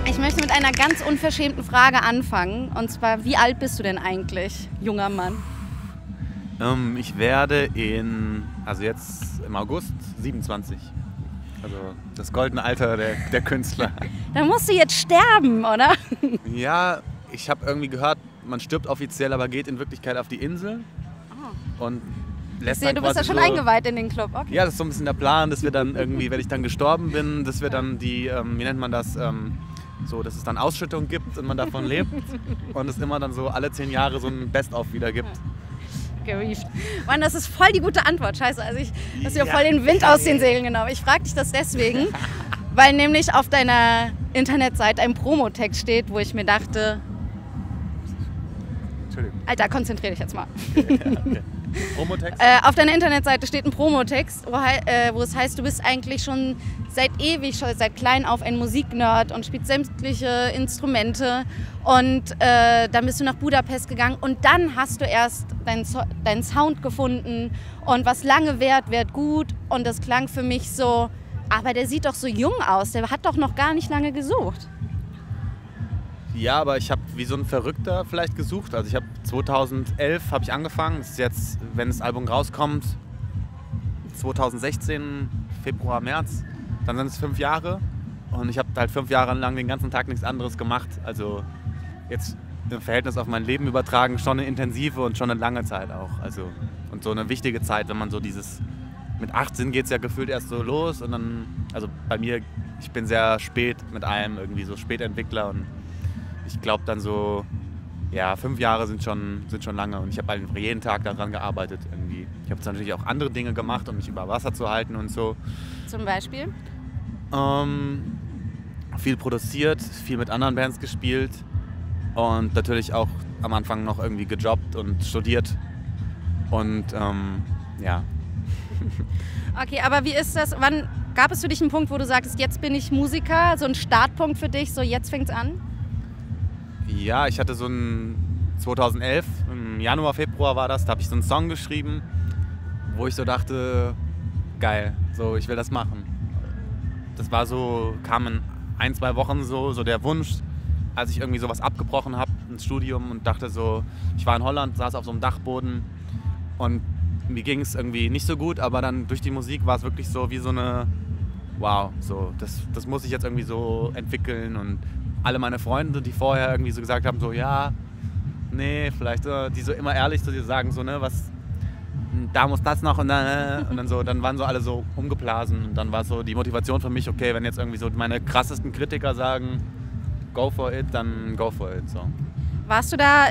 Ich möchte mit einer ganz unverschämten Frage anfangen. Und zwar, wie alt bist du denn eigentlich, junger Mann? Ich werde also jetzt im August 27. Also das goldene Alter der Künstler. Da musst du jetzt sterben, oder? Ja, ich habe irgendwie gehört, man stirbt offiziell, aber geht in Wirklichkeit auf die Insel. Und lässt dann Du bist ja schon so, eingeweiht in den Club. Okay. Ja, das ist so ein bisschen der Plan, dass wir dann irgendwie, wenn ich dann gestorben bin, dass wir dann die, wie nennt man das, so, dass es dann Ausschüttung gibt und man davon lebt. Und es immer dann so alle 10 Jahre so ein Best-of wieder gibt. Gewieft. Mann, das ist voll die gute Antwort. Scheiße, also du hast ja voll den Wind aus den Segeln genommen. Ich frage dich das deswegen, weil nämlich auf deiner Internetseite ein Promotext steht, wo ich mir dachte, Entschuldigung. Alter, konzentrier dich jetzt mal. Okay. Promotext? Auf deiner Internetseite steht ein Promotext, wo es heißt, du bist eigentlich schon seit klein auf ein Musiknerd und spielst sämtliche Instrumente. Und dann bist du nach Budapest gegangen und dann hast du erst deinen Sound gefunden. Und was lange währt, währt gut. Und das klang für mich so, aber der sieht doch so jung aus, der hat doch noch gar nicht lange gesucht. Ja, aber ich habe wie so ein Verrückter vielleicht gesucht. Also ich habe 2011 habe ich angefangen. Das ist jetzt, wenn das Album rauskommt, 2016, Februar, März. Dann sind es 5 Jahre. Und ich habe halt 5 Jahre lang den ganzen Tag nichts anderes gemacht. Also jetzt im Verhältnis auf mein Leben übertragen, schon eine intensive und schon eine lange Zeit auch. Also, und so eine wichtige Zeit, wenn man so dieses... Mit 18 geht es ja gefühlt erst so los. Und dann, also bei mir, ich bin sehr spät mit allem, irgendwie so Spätentwickler. Und ich glaube dann so, ja, 5 Jahre sind schon lange und ich habe einfach jeden Tag daran gearbeitet irgendwie. Ich habe natürlich auch andere Dinge gemacht, um mich über Wasser zu halten und so. Zum Beispiel? Viel produziert, viel mit anderen Bands gespielt und natürlich auch am Anfang noch irgendwie gejobbt und studiert und ja. Okay, aber wie ist das, wann gab es für dich einen Punkt, wo du sagst, jetzt bin ich Musiker, so ein Startpunkt für dich, so jetzt fängt's an? Ja, ich hatte so ein 2011, im Januar, Februar war das, da habe ich so einen Song geschrieben, wo ich so dachte, geil, so ich will das machen. Das war so, kam in 1, 2 Wochen so der Wunsch, als ich irgendwie sowas abgebrochen habe ins Studium und dachte so, ich war in Holland, saß auf so einem Dachboden und mir ging es irgendwie nicht so gut, aber dann durch die Musik war es wirklich so wie so eine, wow, so das muss ich jetzt irgendwie so entwickeln und alle meine Freunde, die vorher irgendwie so gesagt haben, so ja, nee, vielleicht, die so immer ehrlich zu dir sagen, so ne, was, da muss das noch und dann so, dann waren so alle so umgeblasen und dann war so die Motivation für mich, okay, wenn jetzt irgendwie so meine krassesten Kritiker sagen, go for it, dann go for it, so. Warst du da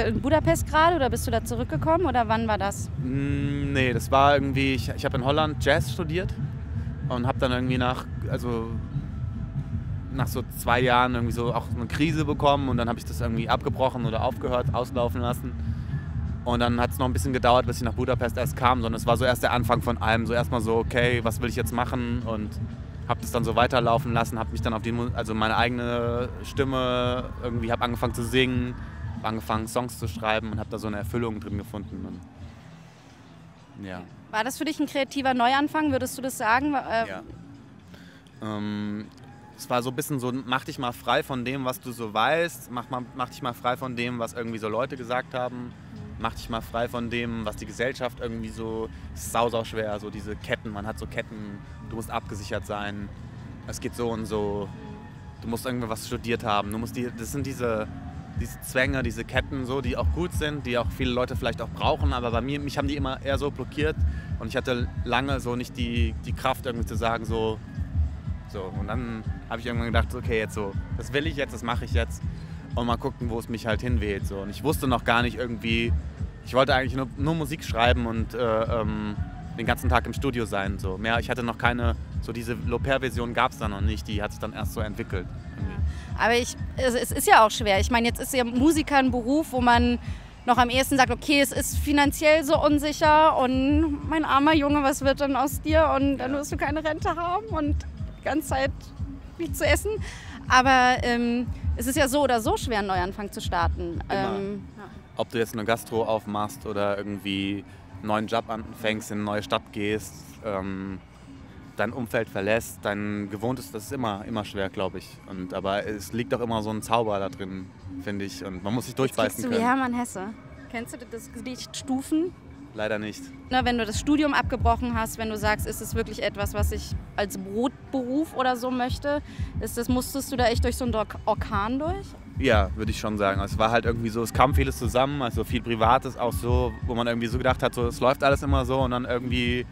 in Budapest gerade oder bist du da zurückgekommen oder wann war das? Nee, das war irgendwie, ich habe in Holland Jazz studiert und habe dann irgendwie nach so 2 Jahren irgendwie so auch eine Krise bekommen und dann habe ich das irgendwie abgebrochen oder aufgehört, auslaufen lassen. Und dann hat es noch ein bisschen gedauert, bis ich nach Budapest erst kam, sondern es war so erst der Anfang von allem. So erstmal so, okay, was will ich jetzt machen? Und habe das dann so weiterlaufen lassen, habe mich dann auf also meine eigene Stimme irgendwie, habe angefangen zu singen, habe angefangen Songs zu schreiben und habe da so eine Erfüllung drin gefunden. Und, ja. War das für dich ein kreativer Neuanfang, würdest du das sagen? Ja. Es war so ein bisschen so, mach dich mal frei von dem, was du so weißt, mach dich mal frei von dem, was irgendwie so Leute gesagt haben, mach dich mal frei von dem, was die Gesellschaft irgendwie so, es ist sau schwer, so diese Ketten, man hat so Ketten, du musst abgesichert sein, es geht so und so, du musst irgendwie was studiert haben, das sind diese Zwänge, diese Ketten, so, die auch gut sind, die auch viele Leute vielleicht auch brauchen, aber mich haben die immer eher so blockiert und ich hatte lange so nicht die Kraft irgendwie zu sagen, so. Und dann habe ich irgendwann gedacht, okay, jetzt so, das will ich jetzt, das mache ich jetzt und mal gucken, wo es mich halt hinweht. So. Und ich wusste noch gar nicht irgendwie, ich wollte eigentlich nur Musik schreiben und den ganzen Tag im Studio sein. So. Mehr, ich hatte noch keine, so diese Loper-Version gab es da noch nicht, die hat sich dann erst so entwickelt. Irgendwie. Aber es ist ja auch schwer. Ich meine, jetzt ist ja Musiker ein Beruf, wo man noch am ehesten sagt, okay, es ist finanziell so unsicher und mein armer Junge, was wird dann aus dir? Und dann wirst du keine Rente haben und die ganze Zeit nichts zu essen. Aber es ist ja so oder so schwer, einen Neuanfang zu starten. Ob du jetzt eine Gastro aufmachst oder irgendwie einen neuen Job anfängst, in eine neue Stadt gehst. dein Umfeld verlässt, dein Gewohntes, das ist immer schwer, glaube ich. Aber es liegt auch immer so ein Zauber da drin, finde ich. Und man muss sich durchbeißen können. Wie Hermann Hesse. Kennst du das Gedicht Stufen? Leider nicht. Na, wenn du das Studium abgebrochen hast, wenn du sagst, ist es wirklich etwas, was ich als Brotberuf oder so möchte, musstest du da echt durch so einen Orkan durch? Ja, würde ich schon sagen. Es war halt irgendwie so, es kam vieles zusammen, also viel Privates auch so, wo man irgendwie so gedacht hat, so, es läuft alles immer so und dann irgendwie,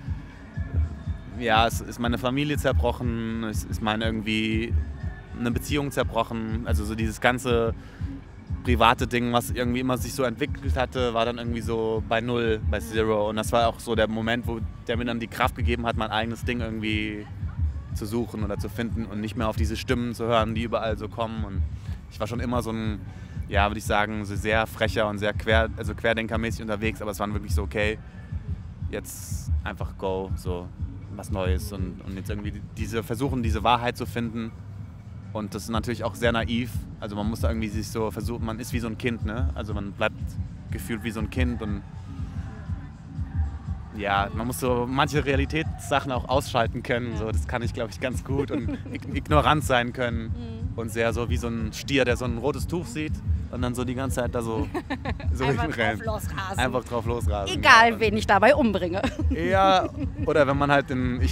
ja, es ist meine Familie zerbrochen, es ist irgendwie eine Beziehung zerbrochen, also so dieses ganze private Ding, was irgendwie immer sich so entwickelt hatte, war dann irgendwie so bei Null, bei Zero. Und das war auch so der Moment, der mir dann die Kraft gegeben hat, mein eigenes Ding irgendwie zu suchen oder zu finden und nicht mehr auf diese Stimmen zu hören, die überall so kommen. Und ich war schon immer so ein, ja, würde ich sagen, so sehr frecher und sehr querdenkermäßig unterwegs, aber es waren wirklich so, okay, jetzt einfach go, so was Neues und jetzt irgendwie versuchen, diese Wahrheit zu finden. Und das ist natürlich auch sehr naiv. Also man muss da irgendwie sich so versuchen, man ist wie so ein Kind, ne? Also man bleibt gefühlt wie so ein Kind und ja, man muss so manche Realitätssachen auch ausschalten können. So, das kann ich, glaube ich, ganz gut und ignorant sein können. Und sehr so wie so ein Stier, der so ein rotes Tuch sieht und dann so die ganze Zeit da so einfach drauf losrasen. Einfach drauf losrasen. Egal, wen ich dabei umbringe. Ja, oder wenn man halt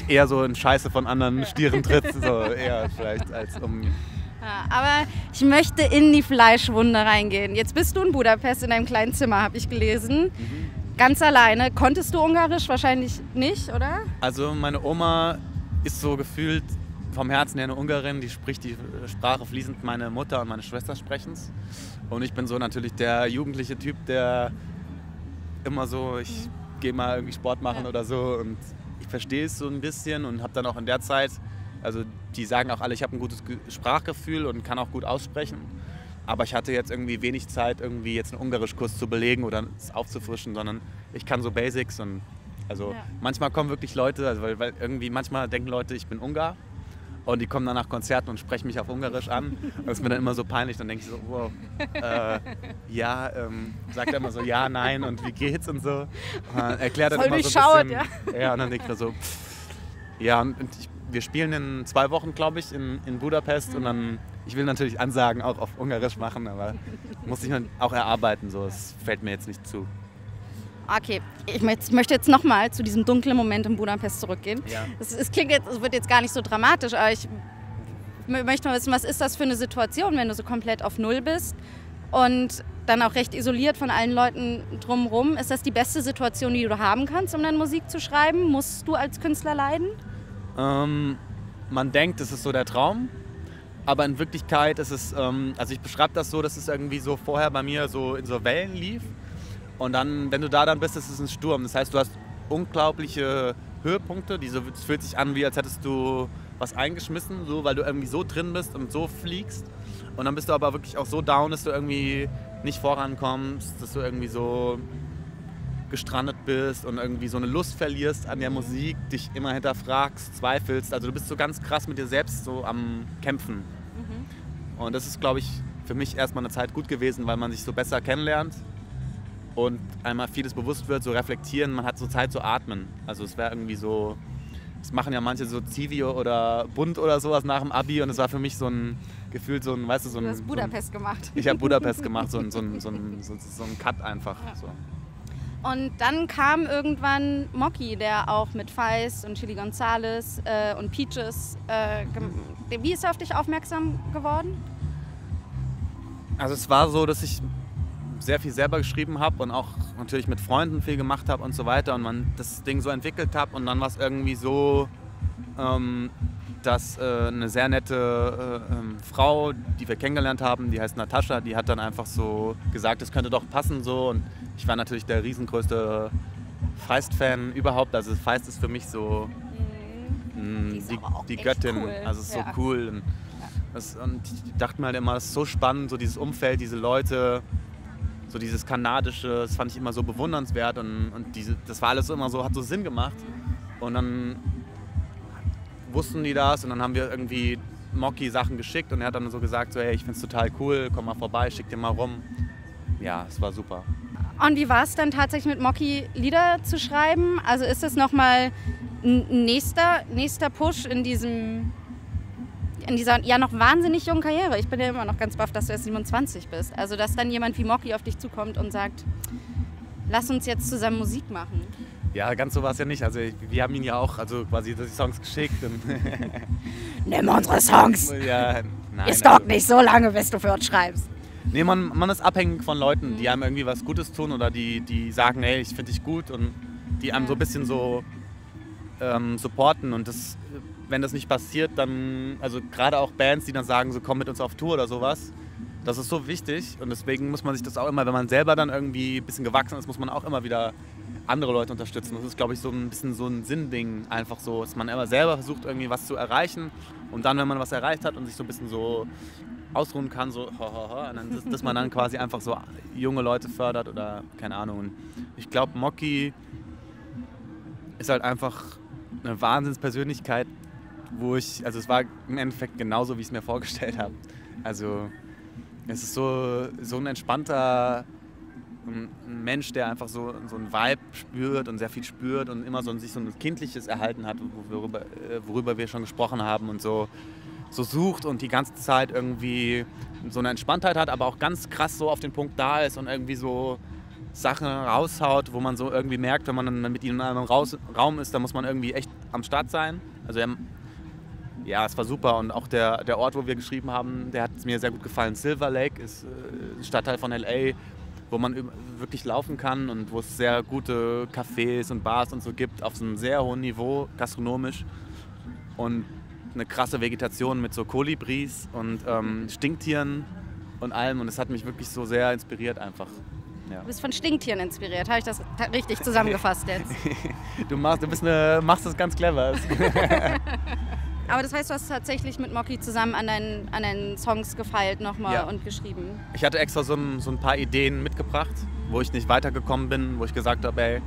eher so in Scheiße von anderen Stieren tritt, so eher vielleicht als um... Ja, aber ich möchte in die Fleischwunde reingehen. Jetzt bist du in Budapest in einem kleinen Zimmer, habe ich gelesen. Ganz alleine. Konntest du Ungarisch? Wahrscheinlich nicht, oder? Also meine Oma ist so gefühlt vom Herzen her eine Ungarin, die spricht die Sprache fließend, meine Mutter und meine Schwester sprechen es. Und ich bin so natürlich der jugendliche Typ, der immer so, ich gehe mal irgendwie Sport machen oder so und ich verstehe es so ein bisschen und habe dann auch in der Zeit, also die sagen auch alle, ich habe ein gutes Sprachgefühl und kann auch gut aussprechen. Aber ich hatte jetzt irgendwie wenig Zeit, irgendwie jetzt einen Ungarischkurs zu belegen oder es aufzufrischen, sondern ich kann so Basics und also manchmal kommen wirklich Leute, also weil irgendwie manchmal denken Leute, ich bin Ungar. Und die kommen dann nach Konzerten und sprechen mich auf Ungarisch an. Und das ist mir dann immer so peinlich. Dann denke ich so, wow, sagt er immer so, ja, nein und wie geht's und so. Und erklärt dann immer so ein bisschen. Ja, und dann denke ich mir so, ja, und wir spielen in 2 Wochen, glaube ich, in Budapest. Und dann, ich will natürlich Ansagen auch auf Ungarisch machen, aber muss ich auch erarbeiten. So, das fällt mir jetzt nicht zu. Okay, ich möchte jetzt nochmal zu diesem dunklen Moment in Budapest zurückgehen. Ja. Es wird jetzt gar nicht so dramatisch, aber ich möchte mal wissen, was ist das für eine Situation, wenn du so komplett auf Null bist und dann auch recht isoliert von allen Leuten drumherum? Ist das die beste Situation, die du haben kannst, um deine Musik zu schreiben? Musst du als Künstler leiden? Man denkt, es ist so der Traum, aber in Wirklichkeit ist es, also ich beschreibe das so, dass es irgendwie so vorher bei mir so in so Wellen lief. Und dann, wenn du da dann bist, ist es ein Sturm. Das heißt, du hast unglaubliche Höhepunkte. Es fühlt sich an, wie als hättest du was eingeschmissen, so, weil du irgendwie so drin bist und so fliegst. Und dann bist du aber wirklich auch so down, dass du irgendwie nicht vorankommst, dass du irgendwie so gestrandet bist und irgendwie so eine Lust verlierst an der Musik, dich immer hinterfragst, zweifelst. Also du bist so ganz krass mit dir selbst so am Kämpfen. Und das ist, glaube ich, für mich erstmal eine Zeit gut gewesen, weil man sich so besser kennenlernt. Und einmal vieles bewusst wird, so reflektieren, man hat so Zeit zu atmen. Also es wäre irgendwie so, das machen ja manche so Zivi oder Bund oder sowas nach dem Abi und es war für mich so ein Gefühl, so ein, weißt du, so ein... Du hast Budapest gemacht. Ich habe Budapest gemacht, so ein Cut einfach. Ja. So. Und dann kam irgendwann Mocky, der auch mit Feist und Chili Gonzales und Peaches, wie ist er auf dich aufmerksam geworden? Also es war so, dass ich sehr viel selber geschrieben habe und auch natürlich mit Freunden viel gemacht habe und so weiter und man das Ding so entwickelt habe und dann war es irgendwie so, dass eine sehr nette Frau, die wir kennengelernt haben, die heißt Natascha, die hat dann einfach so gesagt, es könnte doch passen so und ich war natürlich der riesengrößte Feist-Fan überhaupt, also Feist ist für mich so die Göttin, cool. Also es ist so cool und ich dachte mir halt immer, es ist so spannend, so dieses Umfeld, diese Leute, so dieses Kanadische, das fand ich immer so bewundernswert und das war alles so immer so, hat so Sinn gemacht. Und dann wussten die das und dann haben wir irgendwie Mocky Sachen geschickt und er hat dann so gesagt, so hey, ich find's total cool, komm mal vorbei, schick dir mal rum. Ja, es war super. Und wie war es dann tatsächlich mit Mocky Lieder zu schreiben? Also ist es nochmal ein nächster Push in dieser ja noch wahnsinnig jungen Karriere. Ich bin ja immer noch ganz baff, dass du erst 27 bist. Also dass dann jemand wie Mocky auf dich zukommt und sagt, lass uns jetzt zusammen Musik machen. Ja, ganz so war es ja nicht. Also wir haben ihn ja auch quasi die Songs geschickt. Und nimm unsere Songs! Ja, nein, es dauert nicht so lange, bis du für uns schreibst. Nee, man ist abhängig von Leuten, die einem irgendwie was Gutes tun oder die sagen, hey, ich finde dich gut und die einem so ein bisschen so supporten. Und wenn das nicht passiert, dann, also gerade auch Bands, die dann sagen, so komm mit uns auf Tour oder sowas, das ist so wichtig. Und deswegen muss man sich das auch immer, wenn man selber dann irgendwie ein bisschen gewachsen ist, muss man auch immer wieder andere Leute unterstützen. Das ist, glaube ich, so ein bisschen so ein Sinnding, einfach so, dass man immer selber versucht, irgendwie was zu erreichen und dann, wenn man was erreicht hat und sich so ein bisschen so ausruhen kann, so und dann, dass man dann quasi einfach so junge Leute fördert oder keine Ahnung. Und ich glaube, Mocky ist halt einfach eine Wahnsinnspersönlichkeit, also es war im Endeffekt genauso, wie ich es mir vorgestellt habe. Also es ist so ein entspannter ein Mensch, der einfach so ein Vibe spürt und sehr viel spürt und immer sich so ein Kindliches erhalten hat, worüber wir schon gesprochen haben und so sucht und die ganze Zeit irgendwie so eine Entspanntheit hat, aber auch ganz krass so auf den Punkt da ist und irgendwie so Sachen raushaut, wo man so irgendwie merkt, wenn man dann mit ihm in einem Raum ist, dann muss man irgendwie echt am Start sein. Also ja, es war super und auch der Ort, wo wir geschrieben haben, der hat mir sehr gut gefallen. Silver Lake ist ein Stadtteil von L.A., wo man wirklich laufen kann und wo es sehr gute Cafés und Bars und so gibt, auf so einem sehr hohen Niveau, gastronomisch. Und eine krasse Vegetation mit so Kolibris und Stinktieren und allem. Und es hat mich wirklich so sehr inspiriert einfach. Ja. Du bist von Stinktieren inspiriert, habe ich das richtig zusammengefasst jetzt? Du machst das ganz clever. Aber das heißt, du hast tatsächlich mit Mocky zusammen an deinen Songs gefeilt nochmal und geschrieben? Ich hatte extra so ein paar Ideen mitgebracht, wo ich nicht weitergekommen bin, wo ich gesagt habe, ey,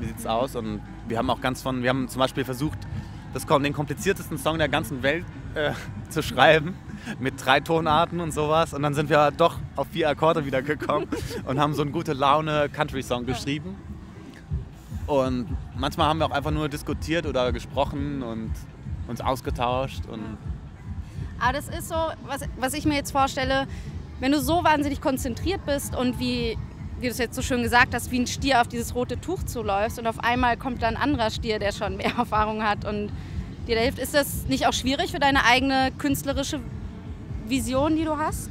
wie sieht's aus? Und wir haben zum Beispiel versucht, den kompliziertesten Song der ganzen Welt zu schreiben, mit 3 Tonarten und sowas. Und dann sind wir doch auf 4 Akkorde wieder gekommen und haben so einen gute Laune Country-Song geschrieben. Und manchmal haben wir auch einfach nur diskutiert oder gesprochen und uns ausgetauscht. Aber das ist so, was ich mir jetzt vorstelle, wenn du so wahnsinnig konzentriert bist und wie du es jetzt so schön gesagt hast, wie ein Stier auf dieses rote Tuch zuläufst und auf einmal kommt da ein anderer Stier, der schon mehr Erfahrung hat und dir da hilft. Ist das nicht auch schwierig für deine eigene künstlerische Vision, die du hast?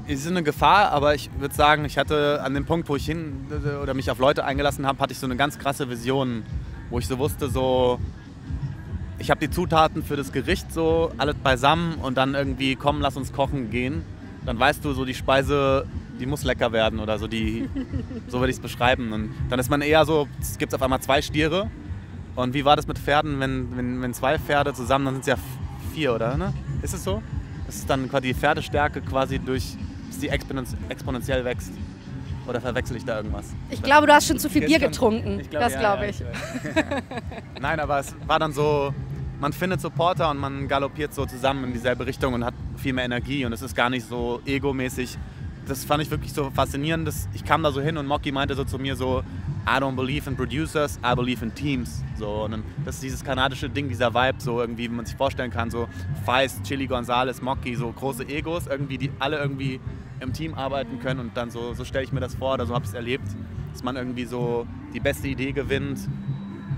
Es ist eine Gefahr, aber ich würde sagen, ich hatte an dem Punkt, wo ich mich auf Leute eingelassen habe, hatte ich so eine ganz krasse Vision, wo ich so wusste, ich habe die Zutaten für das Gericht so alles beisammen und dann irgendwie, komm, lass uns kochen gehen. Dann weißt du, so die Speise, die muss lecker werden oder so, so würde ich es beschreiben. Und dann ist man eher so, es gibt auf einmal 2 Stiere. Und wie war das mit Pferden, wenn 2 Pferde zusammen, dann sind es ja 4, oder? Ne? Ist es so? Das ist dann quasi die Pferdestärke quasi bis die exponentiell wächst. Oder verwechsel ich da irgendwas? Ich glaube, du hast schon zu viel Bier getrunken. Das glaube ich. Nein, aber es war dann so, man findet Supporter und man galoppiert so zusammen in dieselbe Richtung und hat viel mehr Energie und es ist gar nicht so egomäßig. Das fand ich wirklich so faszinierend. Ich kam da so hin und Mocky meinte so zu mir so, I don't believe in producers, I believe in teams. So, und dann, das ist dieses kanadische Ding, dieser Vibe, so irgendwie, wie man sich vorstellen kann, so Feist, Chili Gonzales, Mocky, so große Egos, irgendwie, die alle irgendwie im Team arbeiten können und dann so stelle ich mir das vor oder so habe ich es erlebt, dass man irgendwie so die beste Idee gewinnt,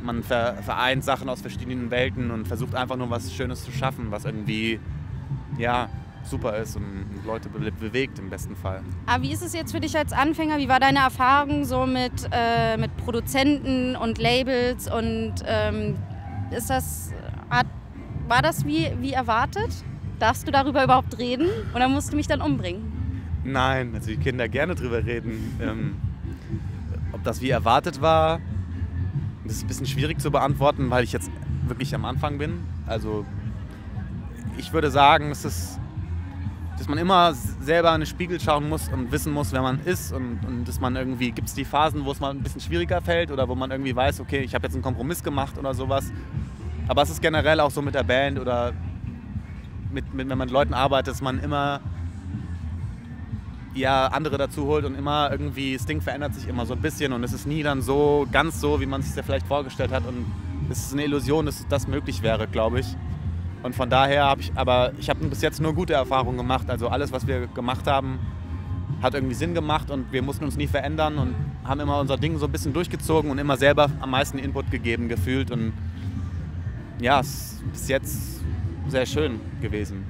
man vereint Sachen aus verschiedenen Welten und versucht einfach nur was Schönes zu schaffen, was irgendwie, ja, super ist und Leute bewegt im besten Fall. Aber wie ist es jetzt für dich als Anfänger? Wie war deine Erfahrung so mit Produzenten und Labels und war das wie erwartet? Darfst du darüber überhaupt reden oder musst du mich dann umbringen? Nein, also wir können da gerne drüber reden. Ob das wie erwartet war, das ist ein bisschen schwierig zu beantworten, weil ich jetzt wirklich am Anfang bin. Also ich würde sagen, dass man immer selber in den Spiegel schauen muss und wissen muss, wer man ist und dass man irgendwie, gibt es die Phasen, wo es mal ein bisschen schwieriger fällt oder wo man irgendwie weiß, okay, ich habe jetzt einen Kompromiss gemacht oder sowas. Aber es ist generell auch so mit der Band oder wenn man mit Leuten arbeitet, dass man immer ja, andere dazu holt und immer irgendwie, das Ding verändert sich immer so ein bisschen und es ist nie dann so, ganz so, wie man es sich ja vielleicht vorgestellt hat und es ist eine Illusion, dass das möglich wäre, glaube ich. Und von daher habe ich bis jetzt nur gute Erfahrungen gemacht, also alles, was wir gemacht haben, hat irgendwie Sinn gemacht und wir mussten uns nie verändern und haben immer unser Ding so ein bisschen durchgezogen und immer selber am meisten Input gegeben gefühlt und ja, es ist bis jetzt sehr schön gewesen.